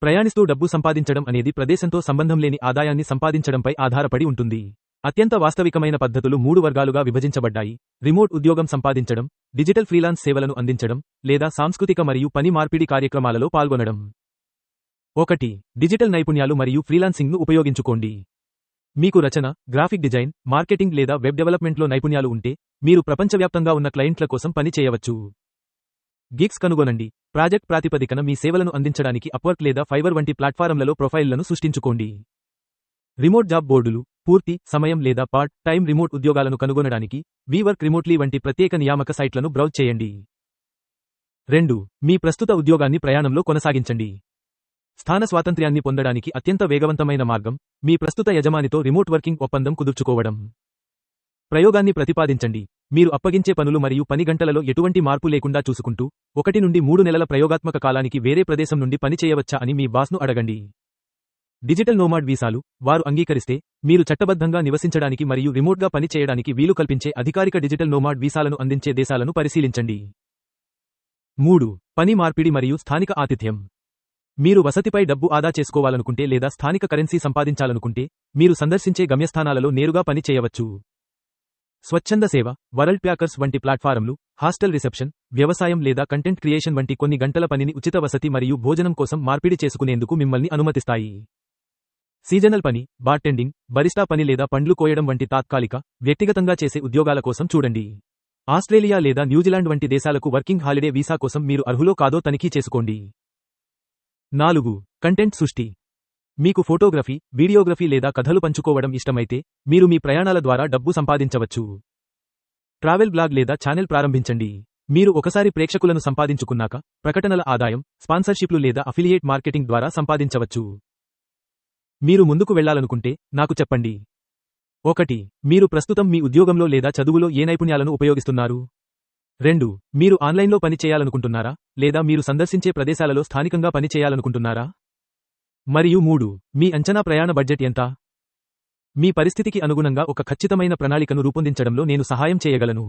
ప్రయాణిస్తూ డబ్బు సంపాదించడం అనేది ప్రదేశంతో సంబంధం లేని ఆదాయాన్ని సంపాదించడంపై ఆధారపడి ఉంటుంది. అత్యంత వాస్తవికమైన పద్ధతులు 3 వర్గాలుగా విభజించబడ్డాయి: రిమోట్ ఉద్యోగం సంపాదించడం, డిజిటల్ ఫ్రీలాన్స్ సేవలను అందించడం, లేదా సాంస్కృతిక మరియు పని మార్పిడి కార్యక్రమాలలో పాల్గొనడం. 1. డిజిటల్ నైపుణ్యాలు మరియు ఫ్రీలాన్సింగ్ను ఉపయోగించుకోండి. మీకు రచన, గ్రాఫిక్ డిజైన్, మార్కెటింగ్ లేదా వెబ్ డెవలప్మెంట్లో నైపుణ్యాలు ఉంటే, మీరు ప్రపంచవ్యాప్తంగా ఉన్న క్లయింట్ల కోసం పని చేయవచ్చు. గిగ్స్ కనుగొనండి. ప్రాజెక్ట్ ప్రాతిపదికన మీ సేవలను అందించడానికి అప్వర్క్ లేదా ఫైవర్ వంటి ప్లాట్ఫారమ్లలో ప్రొఫైల్లను సృష్టించుకోండి. రిమోట్ జాబ్ బోర్డులు, పూర్తి సమయం లేదా పార్ట్ టైం రిమోట్ ఉద్యోగాలను కనుగొనడానికి వీవర్క్ రిమోట్లీ వంటి ప్రత్యేక నియామక సైట్లను బ్రౌజ్ చేయండి. 2. మీ ప్రస్తుత ఉద్యోగాన్ని ప్రయాణంలో కొనసాగించండి. స్థాన స్వాతంత్ర్యాన్ని పొందడానికి అత్యంత వేగవంతమైన మార్గం మీ ప్రస్తుత యజమానితో రిమోట్ వర్కింగ్ ఒప్పందం కుదుర్చుకోవడం. ప్రయోగాన్ని ప్రతిపాదించండి. మీరు అప్పగించే పనులు మరియు పని గంటలలో ఎటువంటి మార్పు లేకుండా చూసుకుంటూ 1 నుండి 3 నెలల ప్రయోగాత్మక కాలానికి వేరే ప్రదేశం నుండి పని చేయవచ్చా అని మీ బాస్ను అడగండి. డిజిటల్ నోమాడ్ వీసాలు, వారు అంగీకరిస్తే, మీరు చట్టబద్ధంగా నివసించడానికి మరియు రిమోట్గా పని చేయడానికి వీలు కల్పించే అధికారిక డిజిటల్ నోమాడ్ వీసాలను అందించే దేశాలను పరిశీలించండి. 3. పని మార్పిడి మరియు స్థానిక ఆతిథ్యం. మీరు వసతిపై డబ్బు ఆదా చేసుకోవాలనుకుంటే లేదా స్థానిక కరెన్సీ సంపాదించాలనుకుంటే, మీరు సందర్శించే గమ్యస్థానాలలో నేరుగా పని చేయవచ్చు. స్వచ్ఛంద సేవ, వరల్డ్ ప్యాకర్స్ వంటి ప్లాట్ఫారమ్లు, హాస్టల్ రిసెప్షన్, వ్యవసాయం లేదా కంటెంట్ క్రియేషన్ వంటి కొన్ని గంటల పనిని ఉచిత వసతి మరియు భోజనం కోసం మార్పిడి చేసుకునేందుకు మిమ్మల్ని అనుమతిస్తాయి. సీజనల్ పని, బార్టెండింగ్, బరిస్టా పని లేదా పండ్లు కోయడం వంటి తాత్కాలిక, వ్యక్తిగతంగా చేసే ఉద్యోగాల కోసం చూడండి. ఆస్ట్రేలియా లేదా న్యూజిలాండ్ వంటి దేశాలకు వర్కింగ్ హాలిడే వీసా కోసం మీరు అర్హులో కాదో తనిఖీ చేసుకోండి. 4. కంటెంట్ సృష్టి. మీకు ఫోటోగ్రఫీ, వీడియోగ్రఫీ లేదా కథలు పంచుకోవడం ఇష్టమైతే, మీరు మీ ప్రయాణాల ద్వారా డబ్బు సంపాదించవచ్చు. ట్రావెల్ బ్లాగ్ లేదా ఛానెల్ ప్రారంభించండి. మీరు ఒకసారి ప్రేక్షకులను సంపాదించుకున్నాక, ప్రకటనల ఆదాయం, స్పాన్సర్షిప్లు లేదా అఫిలియేట్ మార్కెటింగ్ ద్వారా సంపాదించవచ్చు. మీరు ముందుకు వెళ్లాలనుకుంటే, నాకు చెప్పండి. 1. మీరు ప్రస్తుతం మీ ఉద్యోగంలో లేదా చదువులో ఏ నైపుణ్యాలను ఉపయోగిస్తున్నారు? 2. మీరు ఆన్లైన్లో పని చేయాలనుకుంటున్నారా, లేదా మీరు సందర్శించే ప్రదేశాలలో స్థానికంగా పని చేయాలనుకుంటున్నారా? మరియు 3. మీ అంచనా ప్రయాణ బడ్జెట్ ఎంత? మీ పరిస్థితికి అనుగుణంగా ఒక ఖచ్చితమైన ప్రణాళికను రూపొందించడంలో నేను సహాయం చేయగలను.